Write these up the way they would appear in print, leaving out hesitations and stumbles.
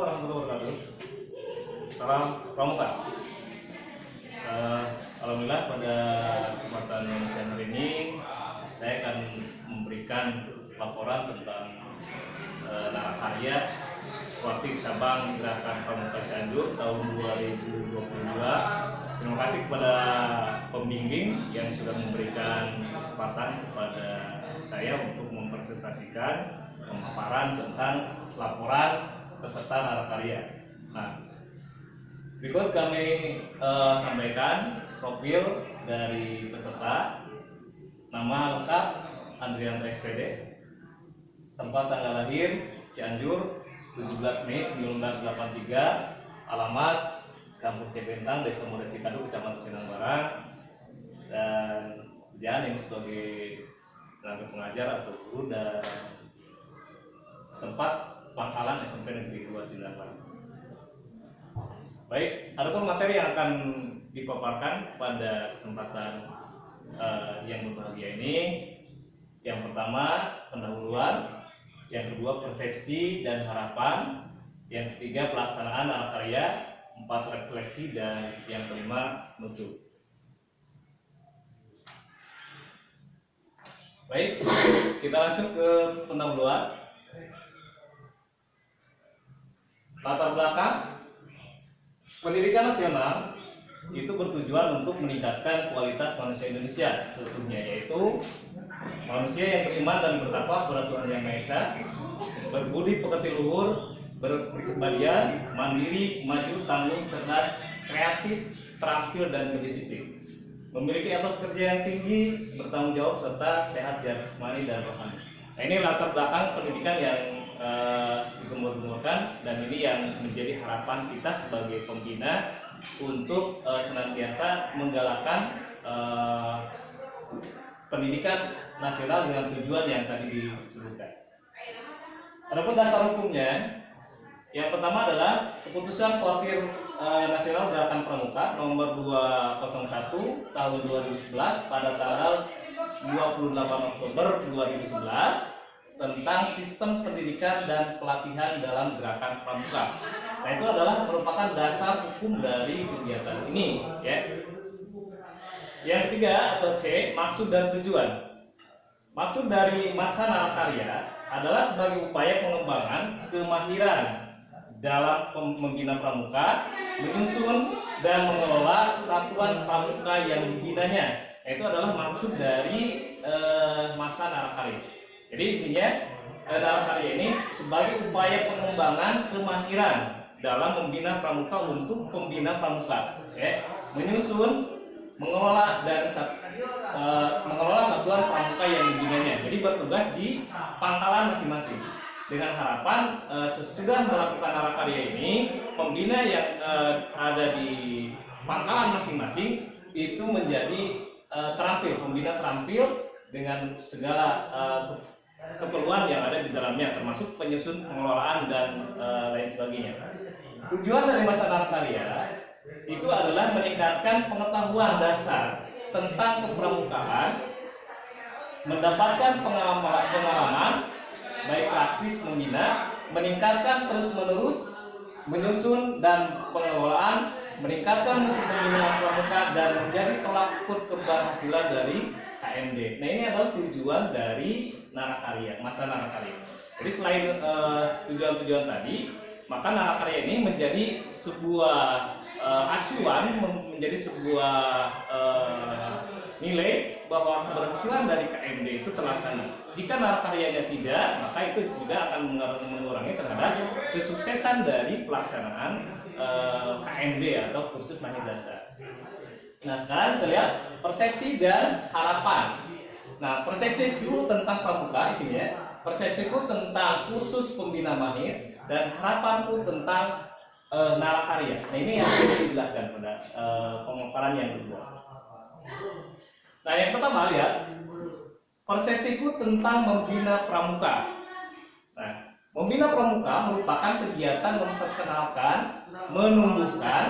warahmatullahi wabarakatuh. Salam pramuka. Alhamdulillah pada kesempatan siang hari ini saya akan memberikan laporan tentang Narakarya Wakil Cabang Gerakan Pramuka Cianjur tahun 2022. Terima kasih kepada pembimbing yang sudah memberikan kesempatan kepada saya untuk mempresentasikan pemaparan tentang laporan peserta Narakarya. Nah, berikut kami sampaikan profil dari peserta. Nama lengkap Andrian SPD, tempat tanggal lahir Cianjur 17 Mei 1983, alamat Kampung Cibentang, Desa Muda Cikadu, Kecamatan Sindang Barang, dan kerjaan ini sebagai tenaga pengajar atau guru, dan tempat pangkalan SMP Negeri 2 Sindang Barang. Baik, adapun materi yang akan dipaparkan pada kesempatan yang berbahagia ini, yang pertama pendahuluan, yang kedua persepsi dan harapan, yang ketiga pelaksanaan Narakarya, 4 refleksi, dan yang kelima nutup. Baik, kita langsung ke pendahuluan. Latar belakang pendidikan nasional itu bertujuan untuk meningkatkan kualitas manusia Indonesia seutuhnya, yaitu manusia yang beriman dan bertakwa kepada Tuhan Yang Maha Esa, berbudi pekerti luhur, berkepribadian, mandiri, maju, tangguh, cerdas, kreatif, terampil, dan berdisiplin, memiliki etos kerja yang tinggi, bertanggung jawab, serta sehat jasmani dan rohani. Nah, ini latar belakang pendidikan yang digembar-gemborkan, dan ini yang menjadi harapan kita sebagai pembina untuk senantiasa menggalakkan pendidikan nasional dengan tujuan yang tadi disebutkan. Adapun dasar hukumnya, yang pertama adalah Keputusan Wakil Nasional Gerakan Pramuka nomor 201 tahun 2011 pada tanggal 28 Oktober 2011 tentang sistem pendidikan dan pelatihan dalam gerakan pramuka. Nah, itu adalah merupakan dasar hukum dari kegiatan ini, ya. Yang ketiga atau C, maksud dan tujuan. Maksud dari masa Narakarya adalah sebagai upaya pengembangan kemahiran dalam membina pramuka, menyusun dan mengelola satuan pramuka yang dibinanya. Itu adalah maksud dari masa Narakarya. Jadi intinya Narakarya ini sebagai upaya pengembangan kemahiran dalam membina pramuka untuk pembina pramuka, ya. Menyusun, mengelola dan mengelola satuan pramuka yang dibinanya. Jadi bertugas di pangkalan masing-masing. Dengan harapan sesudah melakukan Narakarya ini, pembina yang ada di pangkalan masing-masing itu menjadi terampil, pembina terampil dengan segala keperluan yang ada di dalamnya, termasuk penyusun, pengelolaan, dan lain sebagainya. Tujuan dari masa Narakarya itu adalah meningkatkan pengetahuan dasar tentang kepramukaan, mendapatkan pengalaman baik praktis membina, meningkatkan terus-menerus, menyusun dan pengelolaan, meningkatkan mutu pembinaan pramuka, dan menjadi tolak ukur keberhasilan dari KMD. Nah, ini adalah tujuan dari Narakarya, masa Narakarya. Jadi selain tujuan-tujuan tadi, maka Narakarya ini menjadi sebuah acuan, menjadi sebuah nilai bahwa keberhasilan dari KMD itu terlaksana. Jika Narakaryanya tidak, maka itu juga akan mengurangi terhadap kesuksesan dari pelaksanaan KMD atau kursus mahir dasar. Nah, sekarang kita lihat persepsi dan harapan. Nah, persepsiku tentang pramuka isinya, persepsiku tentang kursus pembina mahir, dan harapanku tentang Narakarya. Nah, ini yang perlu dijelaskan pada pemaparan yang kedua. Nah, yang pertama lihat persepsiku tentang membina pramuka. Nah, membina pramuka merupakan kegiatan memperkenalkan, menumbuhkan,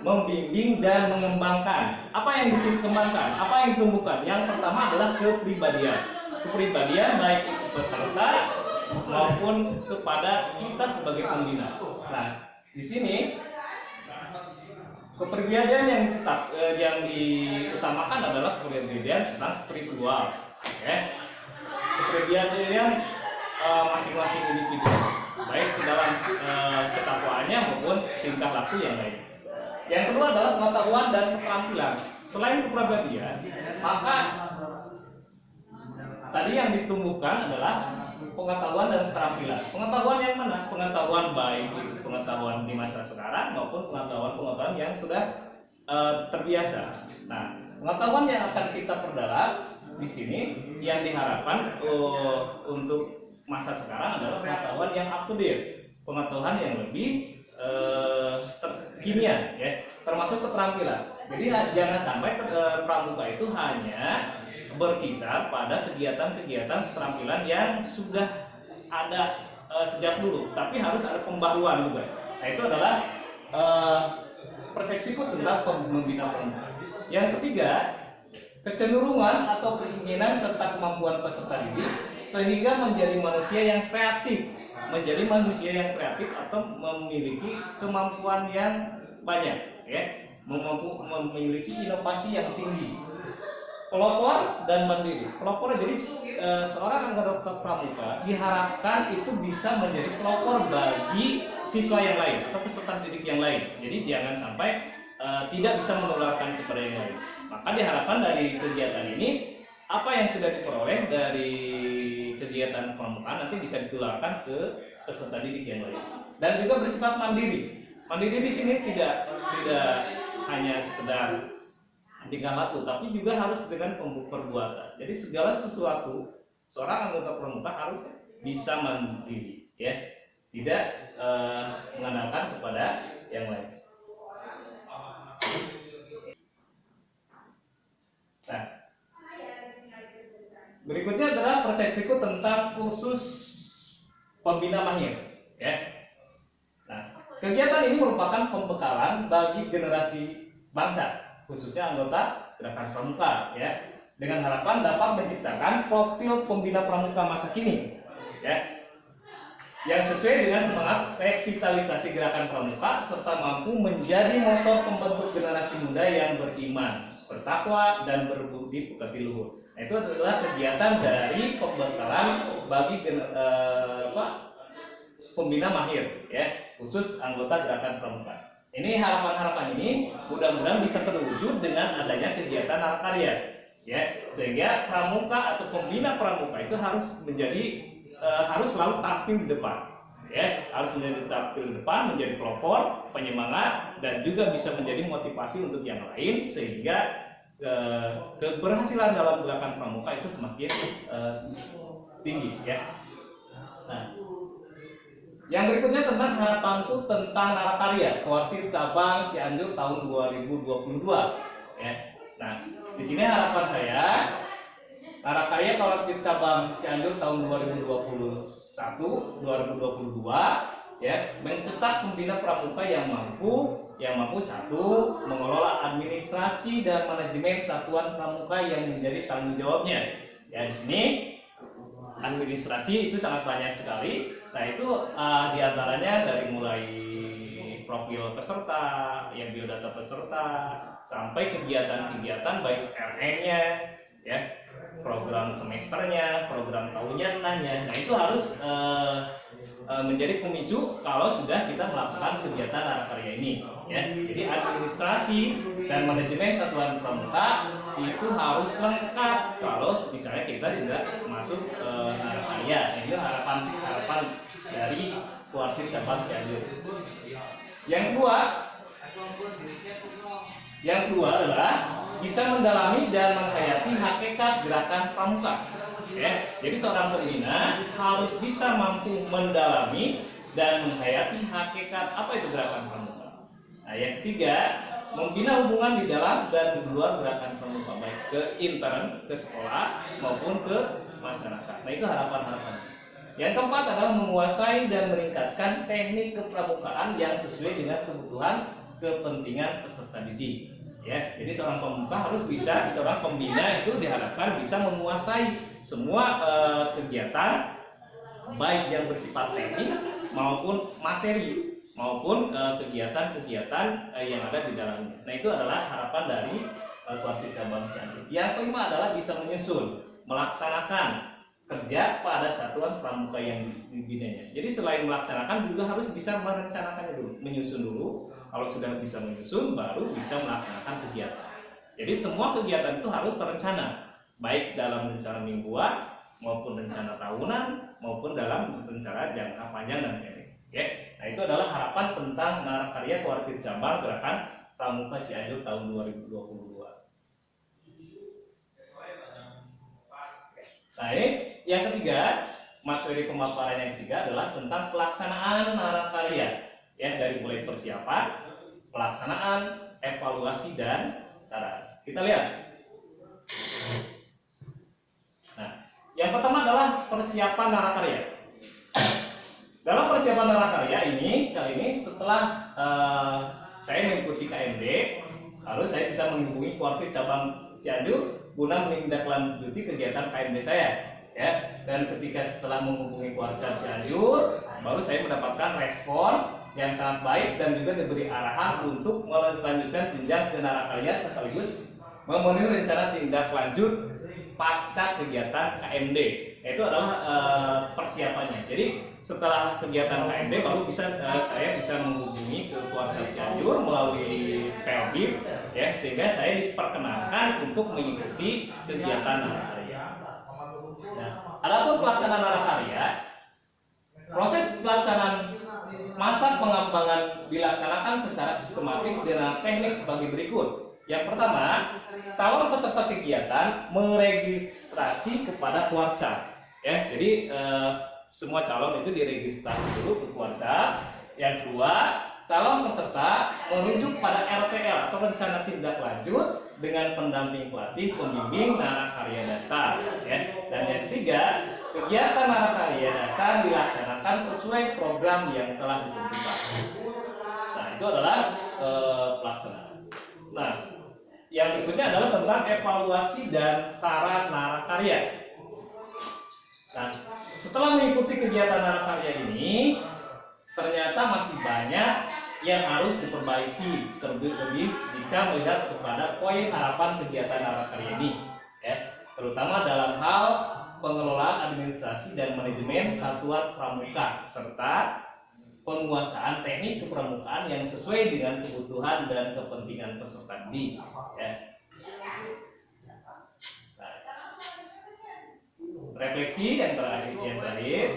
membimbing, dan mengembangkan. Apa yang dikembangkan? Apa yang ditumbuhkan? Yang pertama adalah kepribadian. Kepribadian baik itu peserta maupun kepada kita sebagai pembina. Nah, Di sini kepribadian yang yang diutamakan adalah kepribadian tentang spiritual, kepribadian masing-masing individu, baik di dalam ketakwaannya maupun tingkah laku yang lain. Yang kedua adalah pengetahuan dan keterampilan. Selain kepribadian, maka tadi yang ditumbuhkan adalah pengetahuan dan keterampilan. Pengetahuan yang mana? Pengetahuan baik itu pengetahuan di masa sekarang maupun pengetahuan yang sudah terbiasa. Nah, pengetahuan yang akan kita perdalam di sini yang diharapkan untuk masa sekarang adalah pengetahuan yang up to date, pengetahuan yang lebih kekinian, termasuk keterampilan. Jadi jangan sampai pramuka itu hanya berkisar pada kegiatan-kegiatan keterampilan yang sudah ada sejak dulu, tapi harus ada pembaruan juga. Nah, itu adalah persepsiku tentang membina pramuka. Yang ketiga, kecenderungan atau keinginan serta kemampuan peserta didik sehingga menjadi manusia yang kreatif, atau memiliki kemampuan yang banyak, memiliki inovasi yang tinggi, pelopor dan mandiri. Pelopor, jadi seorang anggota pramuka diharapkan itu bisa menjadi pelopor bagi siswa yang lain atau peserta didik yang lain. Jadi jangan sampai tidak bisa menularkan kepada yang lain. Maka diharapkan dari kegiatan ini, apa yang sudah diperoleh dari kegiatan pramuka nanti bisa ditularkan ke peserta didik yang lain. Dan juga bersifat mandiri. Mandiri di sini tidak hanya sekedar tingkah laku, tapi juga harus dengan perbuatan. Jadi segala sesuatu seorang anggota pramuka harus bisa mandiri, tidak mengandalkan kepada yang lain. Nah, berikutnya adalah persepsiku tentang kursus pembina mahir, Nah, kegiatan ini merupakan pembekalan bagi generasi bangsa, khususnya anggota gerakan pramuka, dengan harapan dapat menciptakan profil pembina pramuka masa kini, yang sesuai dengan semangat revitalisasi gerakan pramuka serta mampu menjadi motor pembentuk generasi muda yang beriman, bertakwa dan berbudi pekerti luhur. Nah, itu adalah kegiatan dari pembekalan bagi pembina mahir, khusus anggota gerakan pramuka. Ini harapan-harapan ini mudah-mudahan bisa terwujud dengan adanya kegiatan narkarya, sehingga pramuka atau pembina pramuka itu harus selalu tampil di depan, harus menjadi tampil di depan, menjadi pelopor, penyemangat, dan juga bisa menjadi motivasi untuk yang lain, sehingga keberhasilan dalam gerakan pramuka itu semakin tinggi, Nah, yang berikutnya tentang harapanku tentang narkarya Kuartir Cabang Cianjur tahun 2022, Nah, di sini harapan saya narkarya Kuartir Cabang Cianjur tahun 2021-2022 mencetak pembina pramuka yang mampu satu, mengelola administrasi dan manajemen satuan pramuka yang menjadi tanggung jawabnya. Di sini administrasi itu sangat banyak sekali. Nah, itu diantaranya dari mulai profil peserta, biodata peserta, sampai kegiatan-kegiatan baik RN-nya, program semesternya, program tahunannya. Nah, itu harus menjadi pemicu kalau sudah kita melakukan kegiatan narkarya ini, Jadi administrasi dan manajemen satuan pramuka itu harus lengkap kalau misalnya kita sudah masuk narkarya. Ini harapan dari Kuartir Cabang Cianjur. Yang kedua adalah bisa mendalami dan menghayati hakikat gerakan pramuka. Jadi seorang pembina harus bisa mampu mendalami dan menghayati hakikat apa itu gerakan pramuka. Nah, yang ketiga, membina hubungan di dalam dan di luar gerakan pramuka, baik ke intern, ke sekolah maupun ke masyarakat. Nah, itu harapan-harapan. Yang keempat adalah menguasai dan meningkatkan teknik kepramukaan yang sesuai dengan kebutuhan kepentingan peserta didik. Jadi seorang seorang pembina itu diharapkan bisa menguasai semua kegiatan baik yang bersifat teknis maupun materi maupun kegiatan-kegiatan yang ada di dalamnya. Nah, itu adalah harapan dari Kuartir Cabang Cianjur. Yang kelima adalah bisa menyusun, melaksanakan kerja pada satuan pramuka yang dibinanya. Jadi selain melaksanakan juga harus bisa merencanakannya dulu, menyusun dulu. Kalau sudah bisa menyusun, baru bisa melaksanakan kegiatan. Jadi semua kegiatan itu harus terencana, baik dalam rencana mingguan maupun rencana tahunan maupun dalam rencana jangka panjang dan pendek. Oke. Nah, itu adalah harapan tentang Narakarya Kuartir Cabang Gerakan Pramuka Cianjur tahun 2022. Nah, ini yang ketiga, materi pemaparan yang ketiga adalah tentang pelaksanaan Narakarya, ya, dari mulai persiapan, pelaksanaan, evaluasi dan saran. Kita lihat. Nah, yang pertama adalah persiapan Narakarya. Dalam persiapan Narakarya ini, kali ini setelah saya mengikuti KMD, lalu saya bisa menghubungi Kuartir Cabang Cianjur guna menindaklanjuti kegiatan KMD saya, ya. Dan ketika setelah menghubungi Kuartir Cianjur, baru saya mendapatkan respon yang sangat baik dan juga diberi arahan untuk melanjutkan jenjang ke Narakarya sekaligus memenuhi rencana tindak lanjut pasca kegiatan KMD. Itu adalah persiapannya. Jadi setelah kegiatan KMD baru saya bisa menghubungi ke Kuartir Cianjur melalui Pelbim, ya, sehingga saya diperkenankan untuk mengikuti kegiatan Narakarya. Nah, adapun pelaksanaan Narakarya, proses pelaksanaan masa pengembangan dilaksanakan secara sistematis dengan teknik sebagai berikut. Yang pertama, calon peserta kegiatan meregistrasi kepada Kuarca. Ya, jadi semua calon itu diregistrasi dulu ke Kuarca. Yang kedua, calon peserta merujuk pada RTL atau rencana tindak lanjut dengan pendamping pelatih pembimbing Narakarya dasar. Ya. Dan yang ketiga, kegiatan Narakarya dasar dilaksanakan sesuai program yang telah ditentukan. Nah, itu adalah pelaksanaan. Nah, yang berikutnya adalah tentang evaluasi dan saran Narakarya. Nah, setelah mengikuti kegiatan Narakarya ini, ternyata masih banyak yang harus diperbaiki, terlebih jika melihat kepada poin harapan kegiatan Narakarya ini, ya, terutama dalam hal pengelolaan administrasi dan manajemen satuan pramuka serta penguasaan teknik kepramukaan yang sesuai dengan kebutuhan dan kepentingan peserta didik. Ya. Nah, refleksi yang terakhir.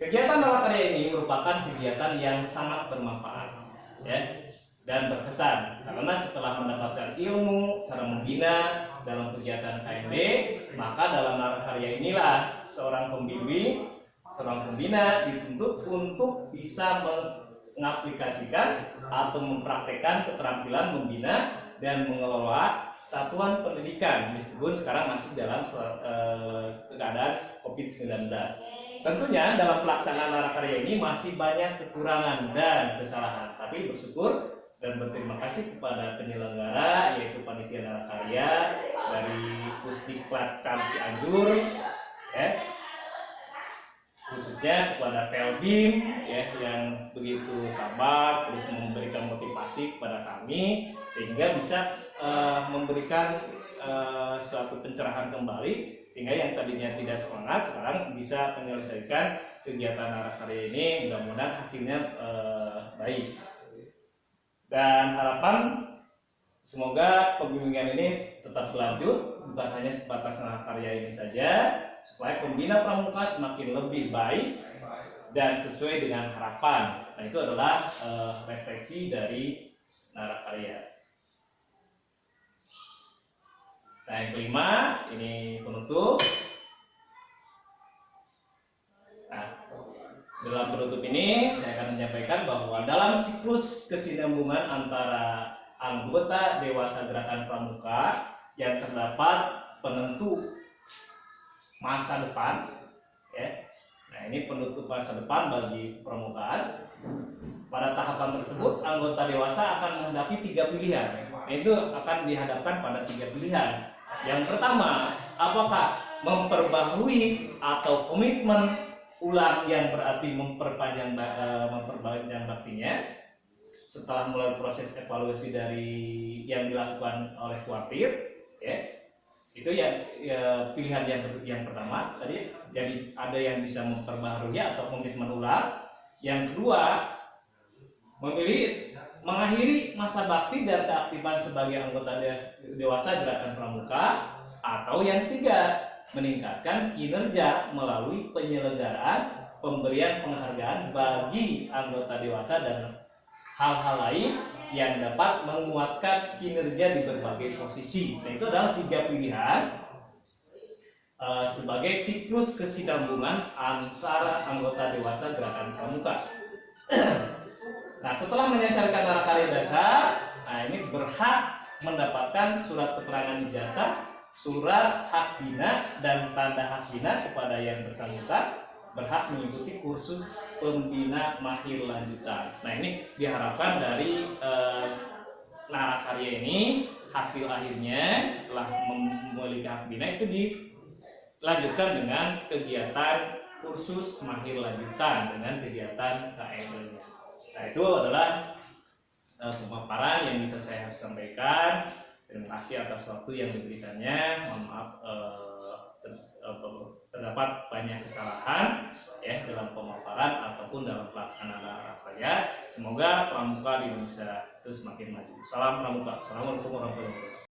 Kegiatan Narakarya ini merupakan kegiatan yang sangat bermanfaat, ya, dan berkesan karena setelah mendapatkan ilmu cara membina dalam kegiatan KMD, maka dalam Narakarya inilah seorang pembimbing, seorang pembina dituntut untuk bisa mengaplikasikan atau mempraktekkan keterampilan membina dan mengelola satuan pendidikan meskipun sekarang masih dalam keadaan COVID-19. Tentunya dalam pelaksanaan Narakarya ini masih banyak kekurangan dan kesalahan, tapi bersyukur dan berterima kasih kepada penyelenggara yaitu Panitia Narakarya dari Pusdiklat Cam Cianjur, ya, khususnya kepada Pelbim, ya, yang begitu sabar terus memberikan motivasi kepada kami sehingga bisa memberikan suatu pencerahan kembali sehingga yang tadinya tidak semangat sekarang bisa menyelesaikan kegiatan Narakarya ini. Mudah-mudahan hasilnya baik. Dan harapan semoga pembimbingan ini tetap berlanjut, bukan hanya sebatas Narakarya ini saja, supaya pembina pramuka semakin lebih baik dan sesuai dengan harapan. Nah, itu adalah refleksi dari Narakarya. Nah, yang kelima, ini penutup. Nah, dalam penutup ini saya akan menyampaikan bahwa dalam siklus kesinambungan antara anggota Dewasa Gerakan Pramuka yang terdapat penentu masa depan, ya. Nah, ini penutup masa depan bagi pramukaan. Pada tahapan tersebut, anggota dewasa akan menghadapi 3 pilihan. Itu akan dihadapkan pada 3 pilihan. Yang pertama apakah memperbaharui atau komitmen ulang yang berarti memperpanjang baktinya setelah mulai proses evaluasi dari yang dilakukan oleh kuartir, ya, itu ya pilihan yang pertama tadi. Jadi ada yang bisa memperbaharui atau komitmen ulang. Yang kedua, memilih mengakhiri masa bakti dan keaktifan sebagai anggota dewasa Gerakan Pramuka. Atau yang ketiga, meningkatkan kinerja melalui penyelenggaraan pemberian penghargaan bagi anggota dewasa dan hal-hal lain yang dapat menguatkan kinerja di berbagai posisi. Nah, itu adalah 3 pilihan sebagai siklus kesinambungan antara anggota dewasa Gerakan Pramuka. Nah, setelah menyelesaikan mata kuliah dasar, nah ini berhak mendapatkan surat keterangan ijazah, surat hak bina dan tanda hak bina kepada yang bersangkutan, berhak mengikuti kursus pembina mahir lanjutan. Nah, ini diharapkan dari narkarya ini hasil akhirnya setelah memiliki hak bina itu dilanjutkan dengan kegiatan kursus mahir lanjutan dengan kegiatan KML-nya. Nah, itu adalah pemaparan yang bisa saya sampaikan. Terima kasih atas waktu yang diberikannya. Mohon maaf terdapat banyak kesalahan ya dalam pemaparan ataupun dalam pelaksanaan rakerja. Semoga pramuka di Indonesia terus semakin maju. Salam pramuka. Assalamualaikum warahmatullahi wabarakatuh.